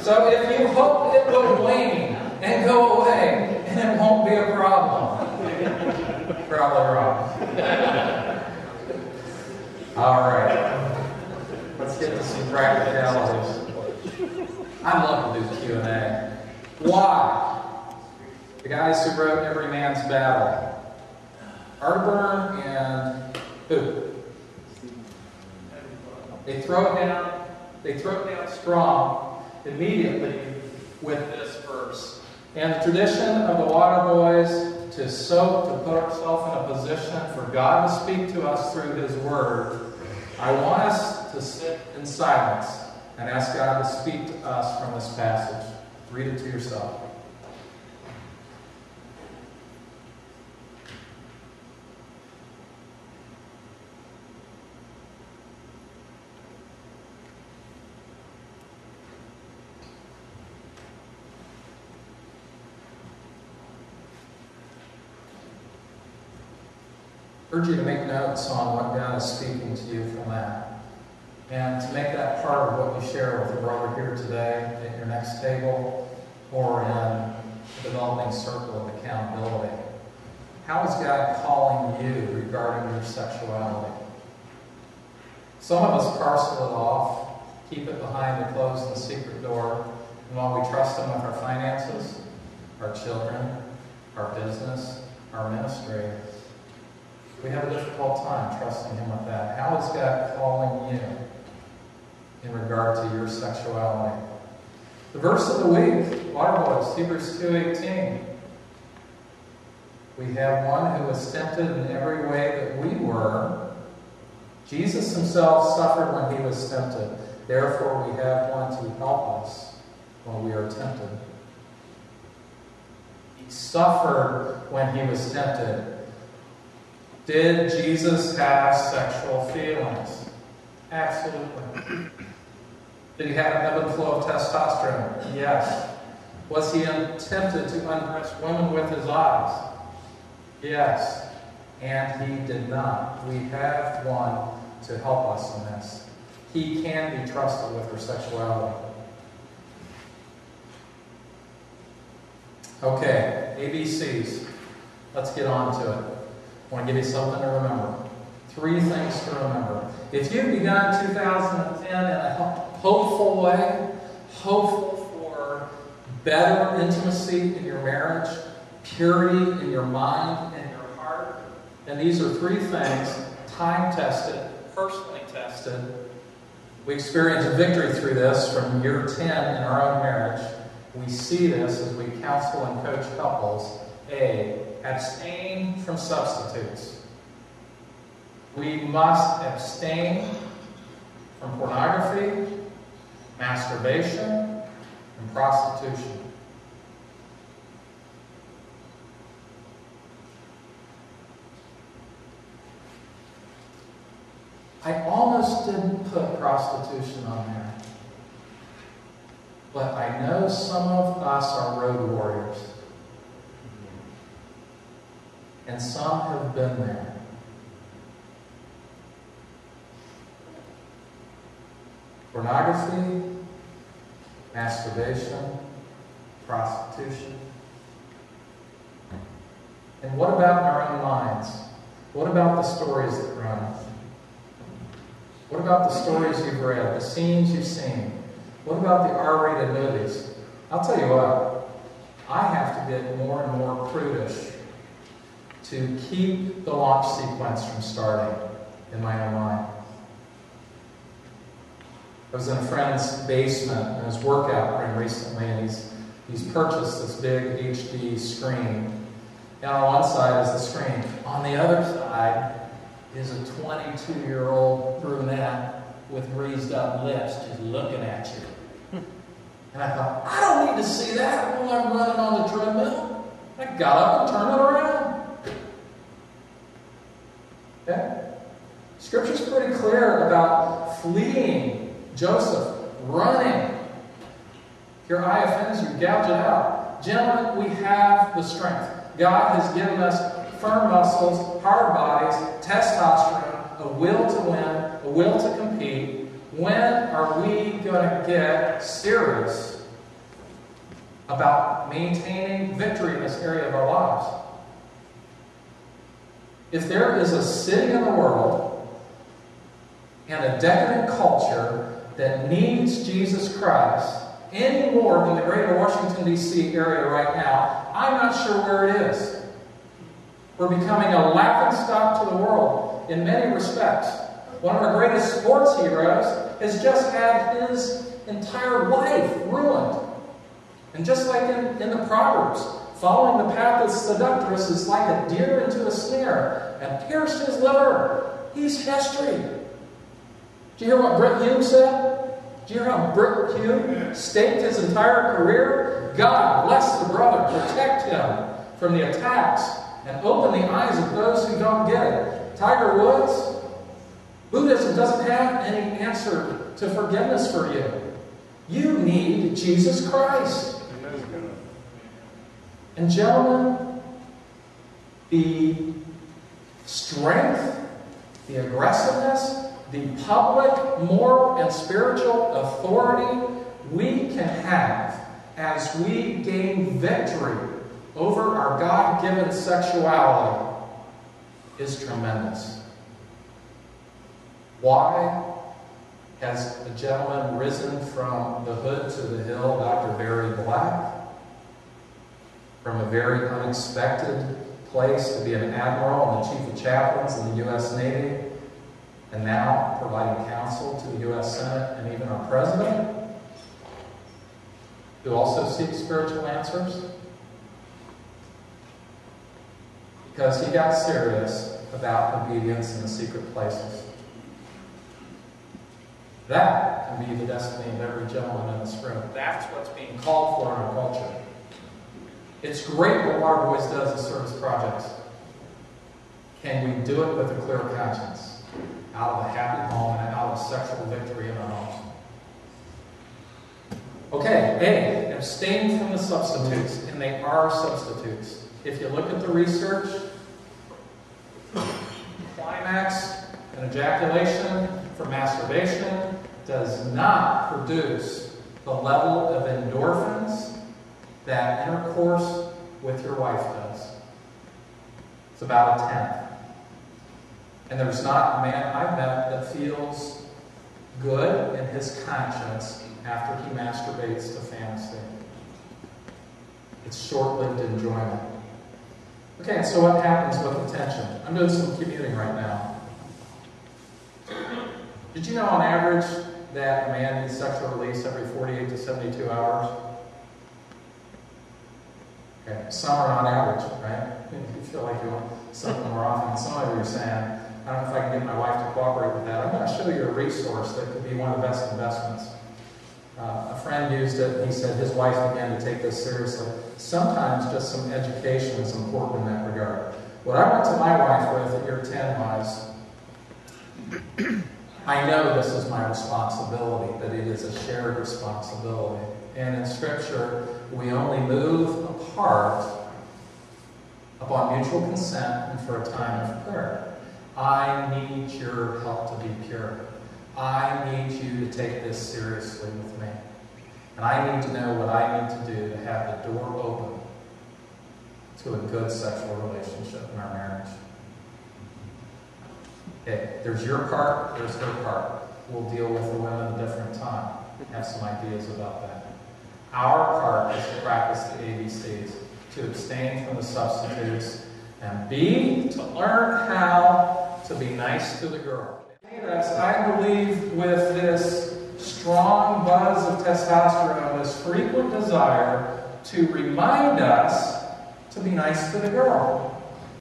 So if you hope it will wane and go away, and it won't be a problem. Probably wrong. All right. Let's get to some practicalities. I'd love to do Q&A. Why? The guys who wrote Every Man's Battle. Arterburn and who? They throw it down strong immediately with this verse. And the tradition of the Waterboyz to put ourselves in a position for God to speak to us through His Word, I want us to sit in silence and ask God to speak to us from this passage. Read it to yourself. I urge you to make notes on what God is speaking to you from that. And to make that part of what you share with a brother here today at your next table or in a developing circle of accountability. How is God calling you regarding your sexuality? Some of us parcel it off, keep it behind the closed and secret door, and while we trust Him with our finances, our children, our business, our ministry, we have a difficult time trusting Him with that. How is God calling you in regard to your sexuality? The verse of the week, Waterboyz, Hebrews 2:18. We have one who was tempted in every way that we were. Jesus Himself suffered when He was tempted. Therefore, we have one to help us when we are tempted. He suffered when He was tempted. Did Jesus have sexual feelings? Absolutely. Did He have an ebb and flow of testosterone? Yes. Was He tempted to undress women with His eyes? Yes. And He did not. We have one to help us in this. He can be trusted with our sexuality. Okay, ABCs. Let's get on to it. I want to give you something to remember. 3 things to remember. If you've begun 2010 in a hopeful way, hopeful for better intimacy in your marriage, purity in your mind and your heart, then these are 3 things, time-tested, personally tested. We experience victory through this from year 10 in our own marriage. We see this as we counsel and coach couples. A, abstain from substitutes. We must abstain from pornography, masturbation, and prostitution. I almost didn't put prostitution on there. But I know some of us are road warriors. And some have been there. Pornography, masturbation, prostitution. And what about in our own minds? What about the stories that run? What about the stories you've read, the scenes you've seen? What about the R-rated movies? I'll tell you what, I have to get more and more prudish to keep the launch sequence from starting in my own mind. I was in a friend's basement in his workout room recently, and he's purchased this big HD screen. And on one side is the screen. On the other side is a 22-year-old brunette with greased up lips just looking at you. And I thought, I don't need to see that while I'm running on the treadmill. I got up and turned it around. Okay? Scripture's pretty clear about fleeing. Joseph, running. If your eye offends you, gouge it out. Gentlemen, we have the strength. God has given us firm muscles, hard bodies, testosterone, a will to win, a will to compete. When are we going to get serious about maintaining victory in this area of our lives. If there is a city in the world and a decadent culture that needs Jesus Christ any more than the greater Washington, D.C. area right now, I'm not sure where it is. We're becoming a laughingstock to the world in many respects. One of our greatest sports heroes has just had his entire life ruined. And just like in the Proverbs, following the path of seductress is like a deer into a snare, and pierced his liver. He's history. Do you hear what Britt Hume said? Do you hear how Britt Hume staked his entire career? God bless the brother, protect him from the attacks, and open the eyes of those who don't get it. Tiger Woods, Buddhism doesn't have any answer to forgiveness for you. You need Jesus Christ. And gentlemen, the strength, the aggressiveness, the public, moral, and spiritual authority we can have as we gain victory over our God-given sexuality is tremendous. Why has a gentleman risen from the hood to the hill, Dr. Barry Black, from a very unexpected place to be an admiral and the chief of chaplains in the U.S. Navy, and now providing counsel to the U.S. Senate and even our president, who also seeks spiritual answers? Because he got serious about obedience in the secret places. That can be the destiny of every gentleman in this room. That's what's being called for in our culture. It's great what Waterboyz does as service projects. Can we do it with a clear conscience? Out of a happy home and out of sexual victory in our homes. Okay, A, abstain from the substitutes. And they are substitutes. If you look at the research, climax and ejaculation from masturbation does not produce the level of endorphins that intercourse with your wife does. It's about a tenth. And there's not a man I've met that feels good in his conscience after he masturbates to fantasy. It's short-lived enjoyment. Okay, so what happens with attention? I'm doing some commuting right now. Did you know on average that a man needs sexual release every 48 to 72 hours? Okay, some are on average, right? You feel like you want something more often. Some of you are saying, I don't know if I can get my wife to cooperate with that. I'm going to show you a resource that could be one of the best investments. A friend used it, and he said his wife began to take this seriously. Sometimes just some education is important in that regard. What I went to my wife with at year 10 was, I know this is my responsibility, but it is a shared responsibility. And in Scripture, we only move apart upon mutual consent and for a time of prayer. I need your help to be pure. I need you to take this seriously with me. And I need to know what I need to do to have the door open to a good sexual relationship in our marriage. Okay, there's your part, there's her part. We'll deal with the women at a different time. Have some ideas about that. Our part is to practice the ABCs, to abstain from the substitutes, and B, to learn how to be nice to the girl. I believe with this strong buzz of testosterone, this frequent desire to remind us to be nice to the girl.